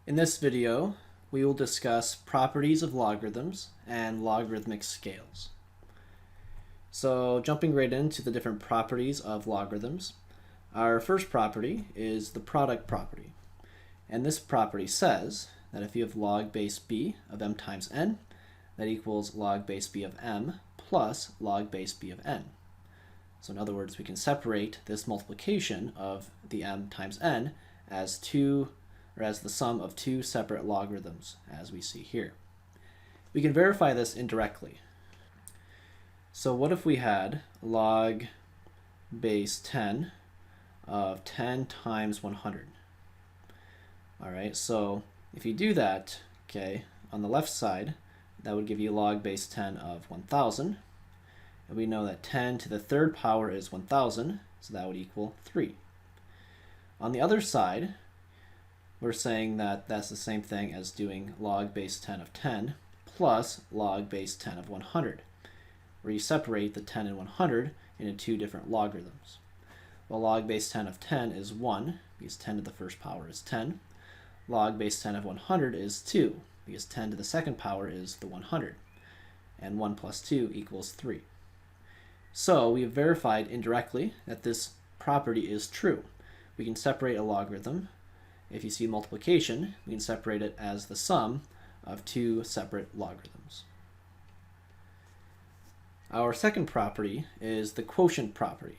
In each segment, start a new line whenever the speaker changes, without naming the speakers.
In this video, we will discuss properties of logarithms and logarithmic scales. So jumping right into the different properties of logarithms, our first property is the product property. And this property says that if you have log base b of m times n, that equals log base b of m plus log base b of n. So in other words, we can separate this multiplication of the m times n as the sum of two separate logarithms, as we see here. We can verify this indirectly. So what if we had log base 10 of 10 times 100? All right, so if you do that, okay, on the left side, that would give you log base 10 of 1,000. And we know that 10 to the third power is 1,000, so that would equal 3. On the other side, we're saying that that's the same thing as doing log base 10 of 10 plus log base 10 of 100, where you separate the 10 and 100 into two different logarithms. Well, log base 10 of 10 is 1, because 10 to the first power is 10. Log base 10 of 100 is 2, because 10 to the second power is the 100. And 1 plus 2 equals 3. So we have verified indirectly that this property is true. We can separate a logarithm. If you see multiplication, we can separate it as the sum of two separate logarithms. Our second property is the quotient property.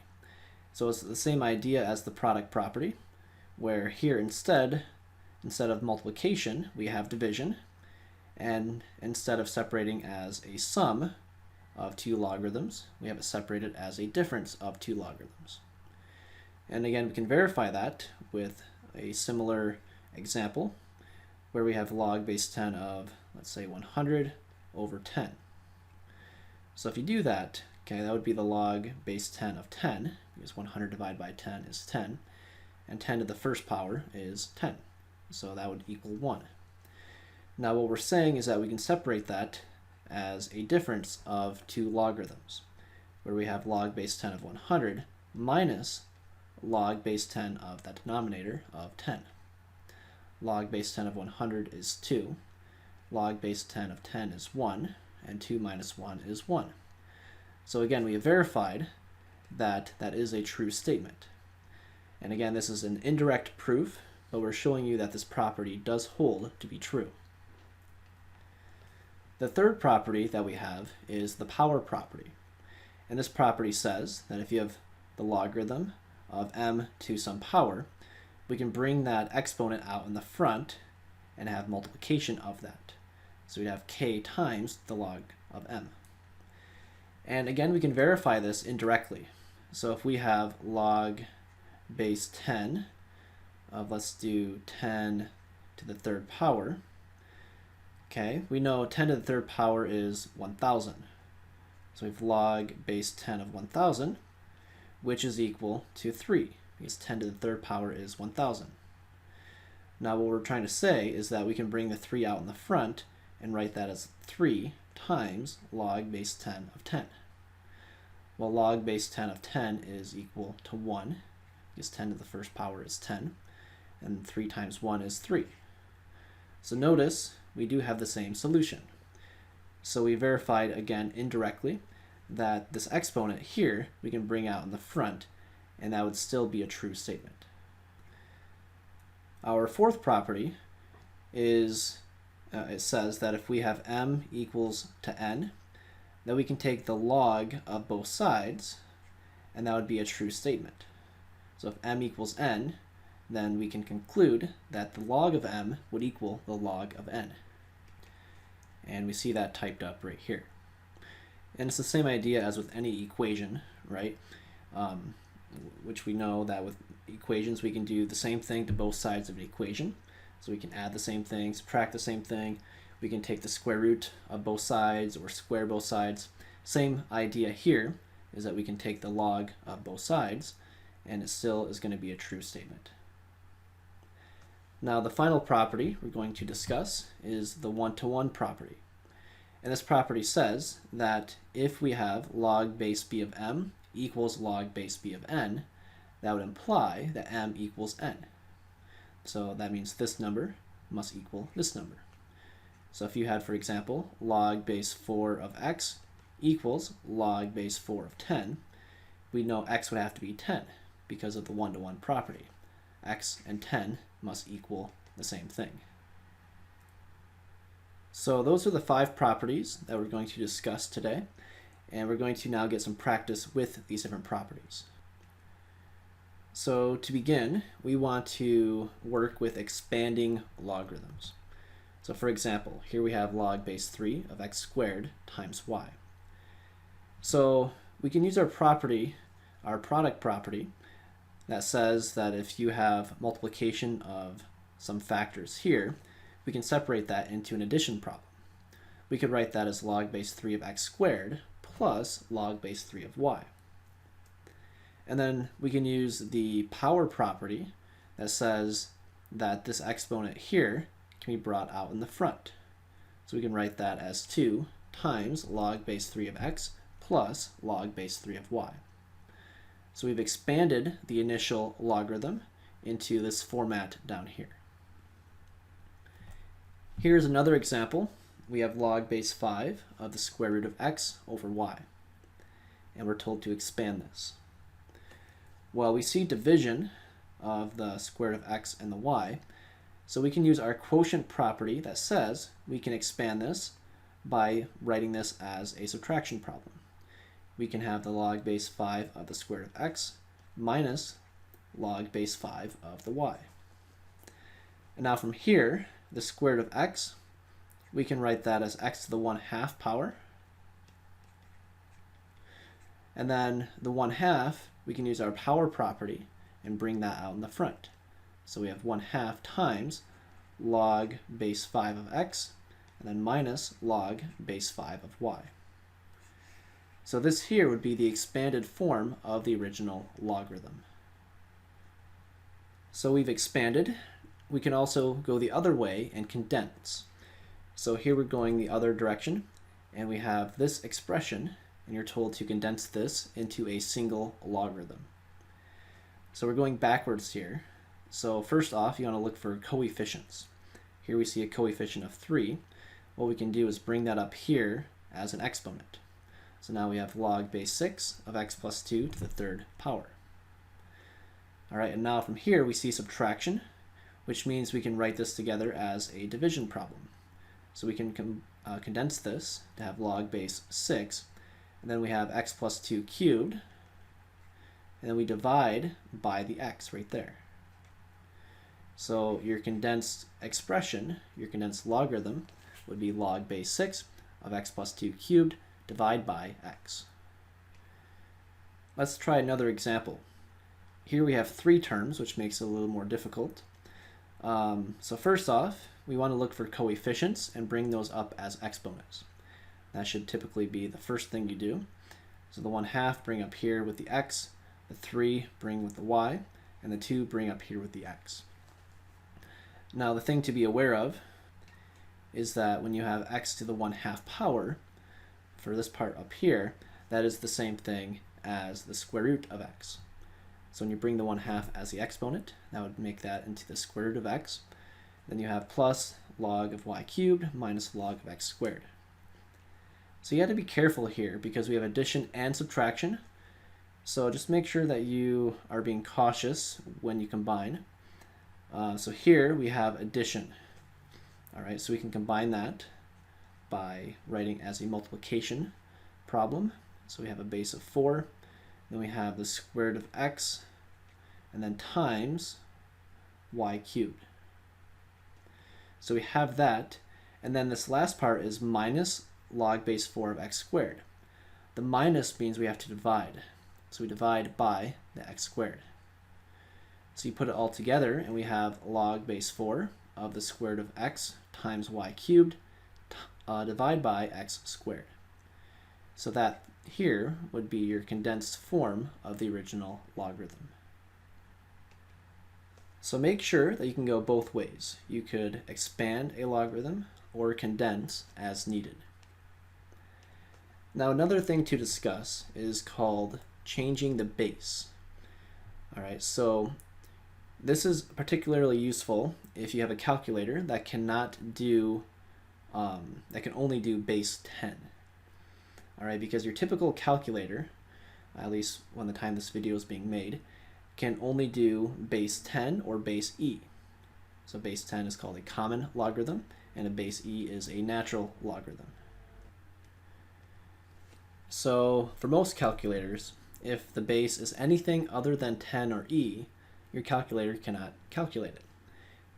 So it's the same idea as the product property, where here instead of multiplication, we have division, and instead of separating as a sum of two logarithms, we have it separated as a difference of two logarithms. And again, we can verify that with a similar example where we have log base 10 of, let's say, 100 over 10. So if you do that, okay, that would be the log base 10 of 10, because 100 divided by 10 is 10, and 10 to the first power is 10. So that would equal 1. Now what we're saying is that we can separate that as a difference of two logarithms, where we have log base 10 of 100 minus log base 10 of that denominator of 10. Log base 10 of 100 is 2, log base 10 of 10 is 1, and 2 minus 1 is 1. So again, we have verified that that is a true statement. And again, this is an indirect proof, but we're showing you that this property does hold to be true. The third property that we have is the power property. And this property says that if you have the logarithm of m to some power, we can bring that exponent out in the front and have multiplication of that. So we'd have k times the log of m. And again, we can verify this indirectly. So if we have log base 10 of, let's do 10 to the third power, okay, we know 10 to the third power is 1,000. So we have log base 10 of 1,000, which is equal to 3, because 10 to the third power is 1,000. Now what we're trying to say is that we can bring the 3 out in the front and write that as 3 times log base 10 of 10. Well, log base 10 of 10 is equal to 1, because 10 to the first power is 10, and 3 times 1 is 3. So notice we do have the same solution. So we verified again indirectly that this exponent here we can bring out in the front, and that would still be a true statement. Our fourth property is, it says that if we have m equals to n, then we can take the log of both sides, and that would be a true statement. So if m equals n, then we can conclude that the log of m would equal the log of n. And we see that typed up right here. And it's the same idea as with any equation, right? Which we know that with equations we can do the same thing to both sides of an equation. So we can add the same thing, subtract the same thing. We can take the square root of both sides or square both sides. Same idea here is that we can take the log of both sides, and it still is going to be a true statement. Now the final property we're going to discuss is the one-to-one property. And this property says that if we have log base b of m equals log base b of n, that would imply that m equals n. So that means this number must equal this number. So if you had, for example, log base 4 of x equals log base 4 of 10, we know x would have to be 10 because of the one-to-one property. X and 10 must equal the same thing. So those are the 5 properties that we're going to discuss today, and we're going to now get some practice with these different properties. So to begin, we want to work with expanding logarithms. So for example, here we have log base 3 of x squared times y. So we can use our property, our product property, that says that if you have multiplication of some factors here, we can separate that into an addition problem. We could write that as log base 3 of x squared plus log base 3 of y. And then we can use the power property that says that this exponent here can be brought out in the front. So we can write that as 2 times log base 3 of x plus log base 3 of y. So we've expanded the initial logarithm into this format down here. Here's another example. We have log base 5 of the square root of x over y. And we're told to expand this. Well, we see division of the square root of x and the y, so we can use our quotient property that says we can expand this by writing this as a subtraction problem. We can have the log base 5 of the square root of x minus log base 5 of the y. And now from here, the square root of x, we can write that as x to the 1/2 power. And then the 1/2, we can use our power property and bring that out in the front. So we have 1/2 times log base 5 of x, and then minus log base 5 of y. So this here would be the expanded form of the original logarithm. So we've expanded. We can also go the other way and condense. So here we're going the other direction, and we have this expression, and you're told to condense this into a single logarithm. So we're going backwards here. So first off, you want to look for coefficients. Here we see a coefficient of 3. What we can do is bring that up here as an exponent. So now we have log base 6 of x plus 2 to the 3rd power. All right, and now from here we see subtraction, which means we can write this together as a division problem. So we can condense this to have log base 6, and then we have x plus 2 cubed, and then we divide by the x right there. So your condensed expression, your condensed logarithm, would be log base 6 of x plus 2 cubed divided by x. Let's try another example. Here we have 3 terms, which makes it a little more difficult. So first off, we want to look for coefficients and bring those up as exponents. That should typically be the first thing you do. So the 1/2 bring up here with the x, the 3 bring with the y, and the 2 bring up here with the x. Now the thing to be aware of is that when you have x to the 1/2 power, for this part up here, that is the same thing as the square root of x. So when you bring the 1/2 as the exponent, that would make that into the square root of x. Then you have plus log of y cubed minus log of x squared. So you have to be careful here because we have addition and subtraction. So just make sure that you are being cautious when you combine. So here we have addition. All right, so we can combine that by writing as a multiplication problem. So we have a base of 4, then we have the square root of x, and then times y cubed. So we have that, and then this last part is minus log base 4 of x squared. The minus means we have to divide. So we divide by the x squared. So you put it all together, and we have log base 4 of the square root of x times y cubed divided by x squared. So that here would be your condensed form of the original logarithm. So make sure that you can go both ways. You could expand a logarithm or condense as needed. Now another thing to discuss is called changing the base. All right, so This is particularly useful if you have a calculator that cannot do, that can only do base 10. All right, because your typical calculator, at least when the time this video is being made, can only do base 10 or base e. So base 10 is called a common logarithm, and a base e is a natural logarithm. So for most calculators, if the base is anything other than 10 or e, your calculator cannot calculate it.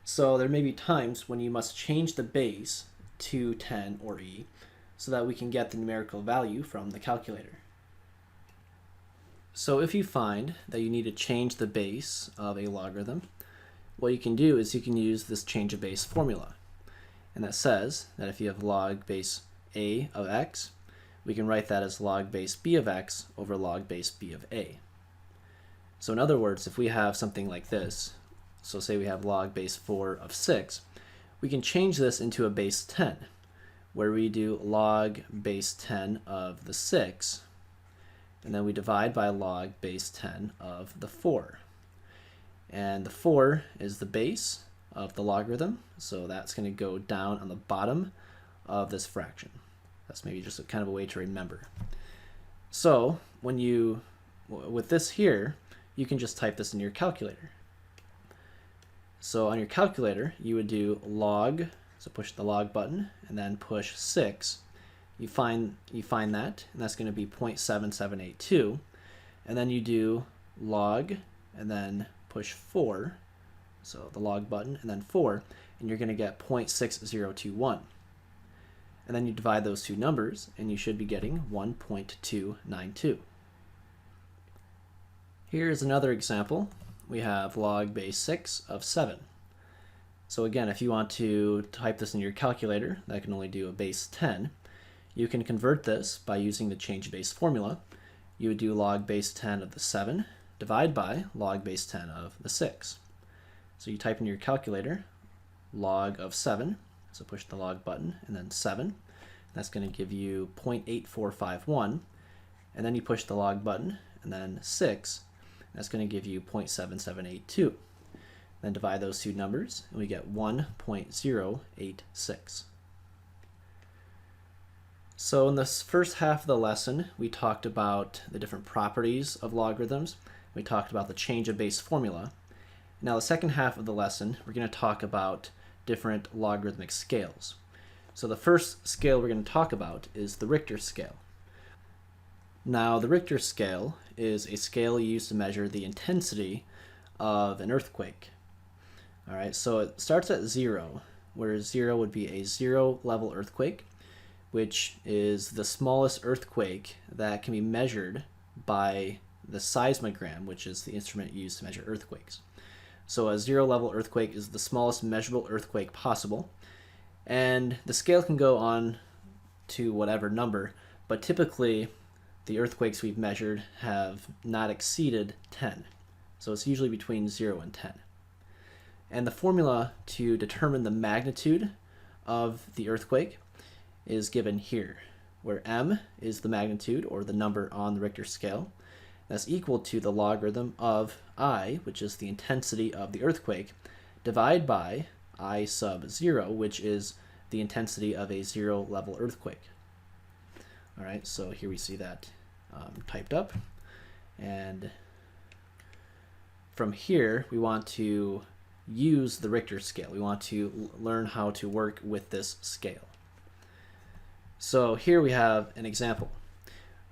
So there may be times when you must change the base to 10 or e so that we can get the numerical value from the calculator. So if you find that you need to change the base of a logarithm, what you can do is you can use this change of base formula. And that says that if you have log base a of x, we can write that as log base b of x over log base b of a. So in other words, if we have something like this, so say we have log base 4 of 6, we can change this into a base 10, where we do log base 10 of the 6, and then we divide by log base 10 of the 4. And the 4 is the base of the logarithm, so that's going to go down on the bottom of this fraction. That's maybe just kind of a way to remember. So with this here, you can just type this in your calculator. So on your calculator, you would do log, so push the log button, and then push 6. You find that, and that's going to be 0.7782. And then you do log, and then push 4, so the log button, and then 4, and you're going to get 0.6021. And then you divide those two numbers, and you should be getting 1.292. Here's another example. We have log base 6 of 7. So again, if you want to type this in your calculator, that can only do a base 10. You can convert this by using the change base formula. You would do log base 10 of the 7, divide by log base 10 of the 6. So you type in your calculator log of 7, so push the log button, and then 7. That's going to give you 0.8451. And then you push the log button, and then 6. That's going to give you 0.7782. Then divide those two numbers, and we get 1.086. So in this first half of the lesson, we talked about the different properties of logarithms. We talked about the change of base formula. Now the second half of the lesson, we're going to talk about different logarithmic scales. So the first scale we're going to talk about is the Richter scale. Now the Richter scale is a scale used to measure the intensity of an earthquake. All right, so it starts at 0, where 0 would be a 0-level earthquake, which is the smallest earthquake that can be measured by the seismogram, which is the instrument used to measure earthquakes. So a 0-level earthquake is the smallest measurable earthquake possible, and the scale can go on to whatever number, but typically the earthquakes we've measured have not exceeded 10. So it's usually between 0 and 10. And the formula to determine the magnitude of the earthquake is given here, where m is the magnitude, or the number on the Richter scale. That's equal to the logarithm of I, which is the intensity of the earthquake, divided by I sub 0, which is the intensity of a 0-level earthquake. All right, so here we see that typed up. And from here, we want to use the Richter scale. We want to learn how to work with this scale. So here we have an example.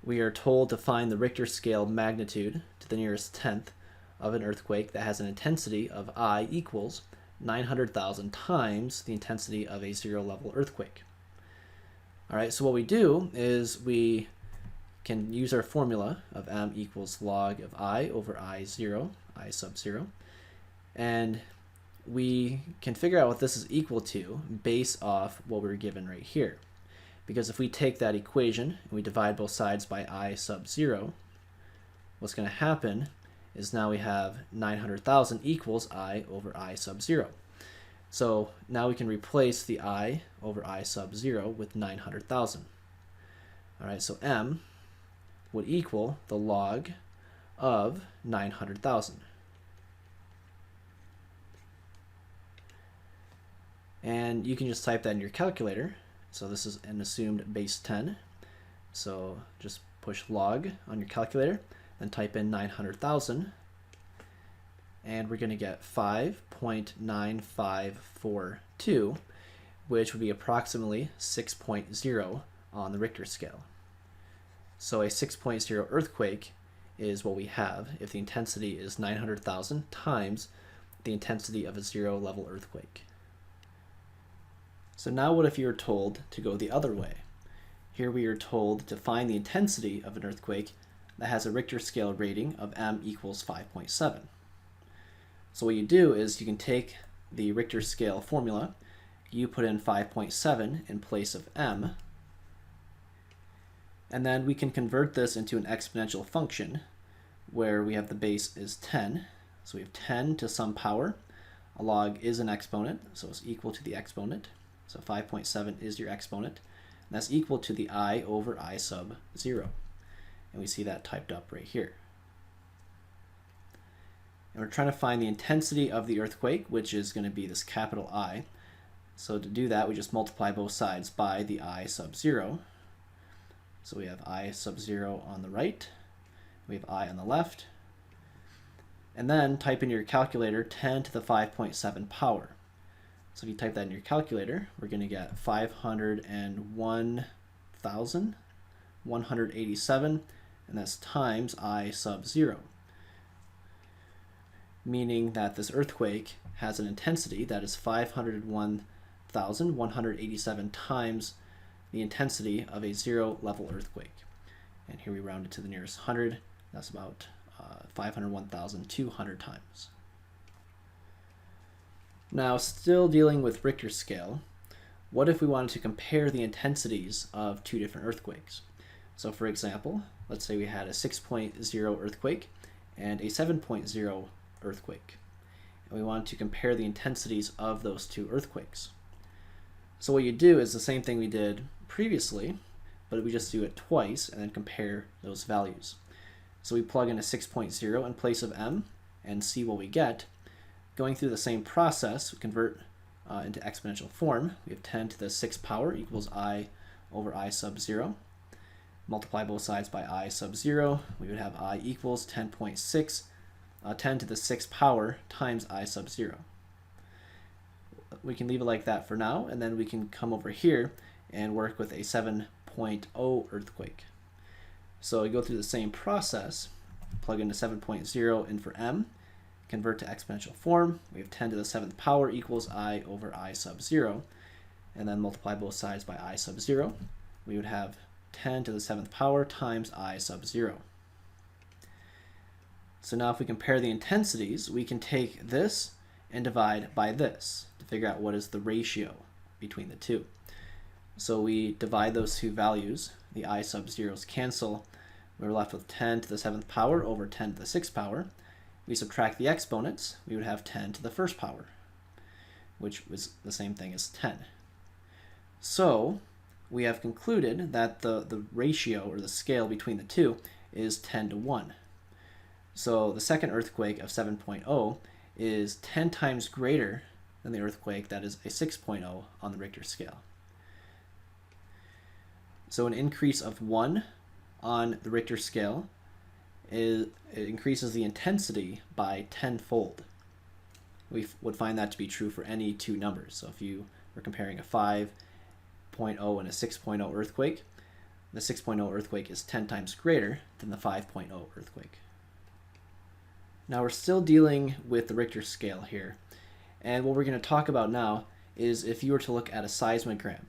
We are told to find the Richter scale magnitude to the nearest tenth of an earthquake that has an intensity of I equals 900,000 times the intensity of a 0-level earthquake. All right, so what we do is we can use our formula of m equals log of I over I0, I sub 0, and we can figure out what this is equal to based off what we were given right here. Because if we take that equation and we divide both sides by I sub 0, what's going to happen is now we have 900,000 equals I over I sub 0. So now we can replace the I over I sub 0 with 900,000. All right, so m would equal the log of 900,000. And you can just type that in your calculator. So this is an assumed base 10. So just push log on your calculator, then type in 900,000. And we're going to get 5.9542, which would be approximately 6.0 on the Richter scale. So a 6.0 earthquake is what we have if the intensity is 900,000 times the intensity of a 0-level earthquake. So now what if you were told to go the other way? Here we are told to find the intensity of an earthquake that has a Richter scale rating of m equals 5.7. So what you do is you can take the Richter scale formula, you put in 5.7 in place of m, and then we can convert this into an exponential function where we have the base is 10. So we have 10 to some power. A log is an exponent, so it's equal to the exponent. So 5.7 is your exponent. And that's equal to the I over I sub 0. And we see that typed up right here. And we're trying to find the intensity of the earthquake, which is going to be this capital I. So to do that, we just multiply both sides by the I sub 0. So we have I sub 0 on the right, we have I on the left, and then type in your calculator 10 to the 5.7 power. So if you type that in your calculator, we're going to get 501,187, and that's times I sub 0, meaning that this earthquake has an intensity that is 501,187 times the intensity of a 0-level earthquake. And here we round it to the nearest 100. That's about 501,200 times. Now, still dealing with Richter scale, what if we wanted to compare the intensities of two different earthquakes? So for example, let's say we had a 6.0 earthquake and a 7.0 earthquake. And we wanted to compare the intensities of those two earthquakes. So what you do is the same thing we did previously, but we just do it twice and then compare those values. So we plug in a 6.0 in place of m and see what we get. Going through the same process, we convert into exponential form. We have 10 to the 6th power equals I over I sub 0. Multiply both sides by I sub 0. We would have I equals 10.6, 10 to the 6th power times I sub 0. We can leave it like that for now, and then we can come over here and work with a 7.0 earthquake. So we go through the same process, plug in a 7.0 in for m, convert to exponential form. We have 10 to the 7th power equals I over I sub 0, and then multiply both sides by I sub 0. We would have 10 to the 7th power times I sub 0. So now if we compare the intensities, we can take this and divide by this to figure out what is the ratio between the two. So we divide those two values. The I sub 0's cancel. We're left with 10 to the 7th power over 10 to the 6th power. We subtract the exponents. We would have 10 to the 1st power, which was the same thing as 10. So we have concluded that the ratio or the scale between the two is 10 to 1. So the second earthquake of 7.0 is 10 times greater than the earthquake that is a 6.0 on the Richter scale. So an increase of 1 on the Richter scale it increases the intensity by 10-fold. We would find that to be true for any two numbers. So if you were comparing a 5.0 and a 6.0 earthquake, the 6.0 earthquake is 10 times greater than the 5.0 earthquake. Now we're still dealing with the Richter scale here, and what we're going to talk about now is if you were to look at a seismogram.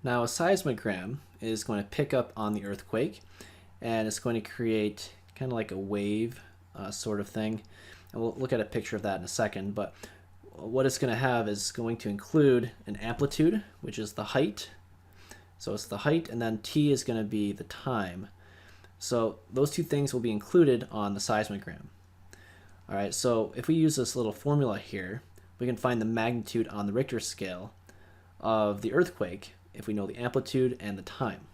Now a seismogram is going to pick up on the earthquake, and it's going to create kind of like a wave sort of thing. And we'll look at a picture of that in a second, but what it's going to have is going to include an amplitude, which is the height. So it's the height, and then t is going to be the time. So those two things will be included on the seismogram. All right, so if we use this little formula here, we can find the magnitude on the Richter scale of the earthquake if we know the amplitude and the time.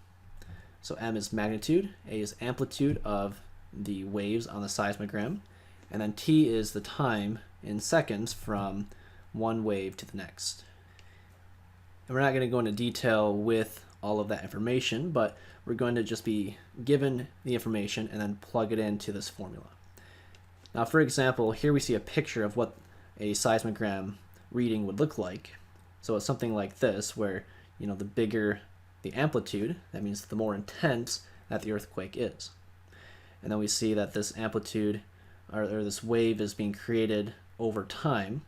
So m is magnitude, a is amplitude of the waves on the seismogram, and then t is the time in seconds from one wave to the next. And we're not going to go into detail with all of that information, but we're going to just be given the information and then plug it into this formula. Now, for example, here we see a picture of what a seismogram reading would look like. So it's something like this, where the bigger the amplitude, that means the more intense that the earthquake is. And then we see that this amplitude or this wave is being created over time.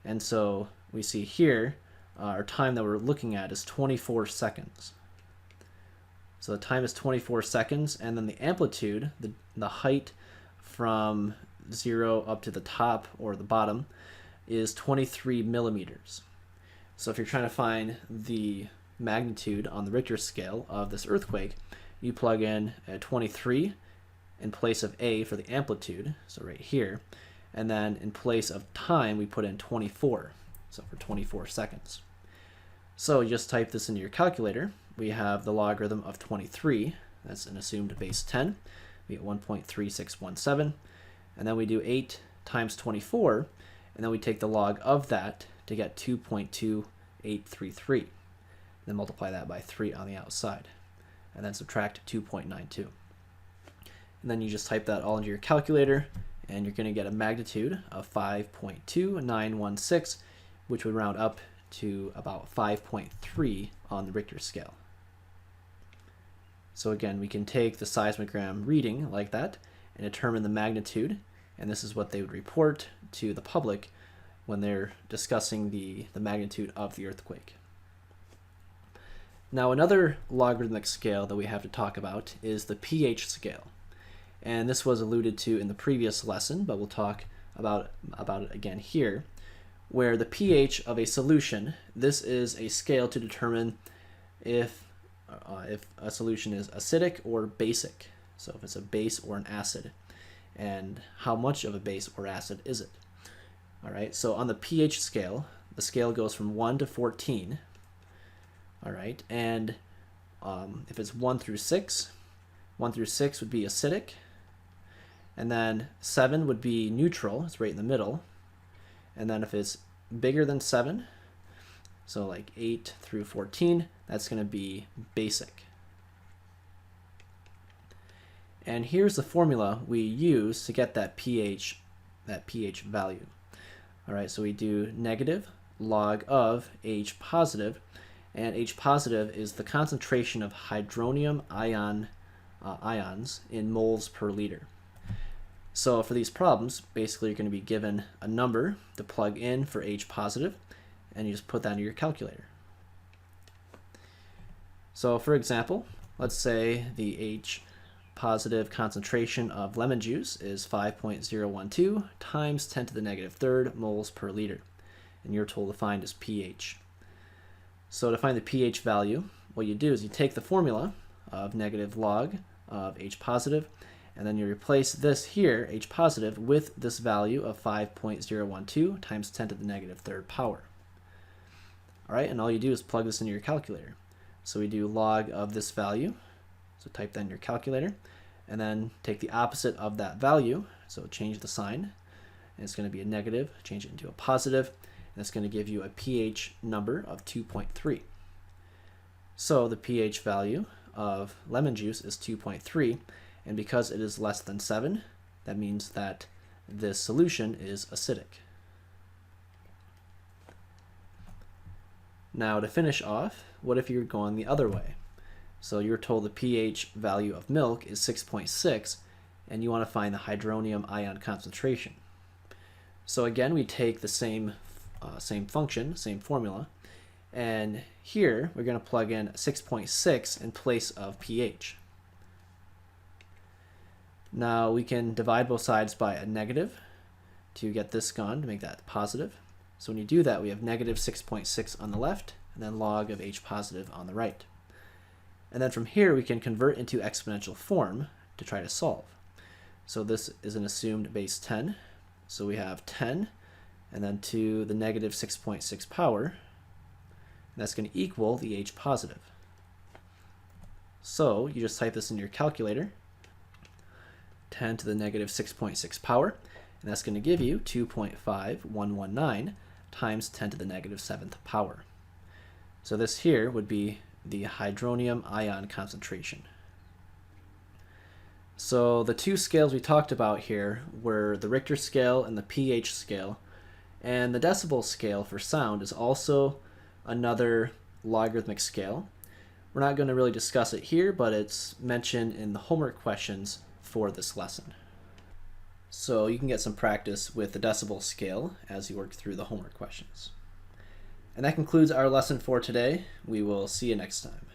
And so we see here our time that we're looking at is 24 seconds. So the time is 24 seconds, and then the amplitude, the height from 0 up to the top or the bottom, is 23 millimeters. So if you're trying to find the magnitude on the Richter scale of this earthquake, you plug in a 23 in place of A for the amplitude, so right here, and then in place of time we put in 24, so for 24 seconds. So you just type this into your calculator. We have the logarithm of 23, that's an assumed base 10, we get 1.3617, and then we do 8 times 24, and then we take the log of that to get 2.2833. Then multiply that by 3 on the outside, and then subtract 2.92. And then you just type that all into your calculator, and you're going to get a magnitude of 5.2916, which would round up to about 5.3 on the Richter scale. So again, we can take the seismogram reading like that and determine the magnitude, and this is what they would report to the public when they're discussing the magnitude of the earthquake. Now, another logarithmic scale that we have to talk about is the pH scale. And this was alluded to in the previous lesson, but we'll talk about it again here, where the pH of a solution, this is a scale to determine if a solution is acidic or basic. So if it's a base or an acid, and how much of a base or acid is it? All right, so on the pH scale, the scale goes from 1 to 14. All right, and if it's 1 through 6, 1 through 6 would be acidic, and then 7 would be neutral, it's right in the middle, and then if it's bigger than 7, so like 8 through 14, that's going to be basic. And here's the formula we use to get that pH value. All right, so we do negative log of H positive, and H positive is the concentration of hydronium ions in moles per liter. So for these problems, basically you're going to be given a number to plug in for H positive, and you just put that into your calculator. So for example, let's say the H positive concentration of lemon juice is 5.012 times 10 to the negative third moles per liter, and you're told to find is pH. So to find the pH value, what you do is you take the formula of negative log of H positive, and then you replace this here, H positive, with this value of 5.012 times 10 to the negative third power. All right, and all you do is plug this into your calculator. So we do log of this value, so type that in your calculator, and then take the opposite of that value, so change the sign, and it's going to be a negative, change it into a positive, and it's going to give you a pH number of 2.3. So the pH value of lemon juice is 2.3, and because it is less than 7, that means that this solution is acidic. Now to finish off, what if you're going the other way? So you're told the pH value of milk is 6.6, and you want to find the hydronium ion concentration. So again, we take the same function, same formula, and here we're going to plug in 6.6 in place of pH. Now we can divide both sides by a negative to get this gone, to make that positive. So when you do that, we have negative 6.6 on the left, and then log of H positive on the right. And then from here, we can convert into exponential form to try to solve. So this is an assumed base 10. So we have 10, and then to the negative 6.6 power, and that's going to equal the H positive. So you just type this in your calculator, 10 to the negative 6.6 power, and that's going to give you 2.5119 times 10 to the negative 7th power. So this here would be the hydronium ion concentration. So the two scales we talked about here were the Richter scale and the pH scale, and the decibel scale for sound is also another logarithmic scale. We're not going to really discuss it here, but it's mentioned in the homework questions for this lesson. So you can get some practice with the decibel scale as you work through the homework questions. And that concludes our lesson for today. We will see you next time.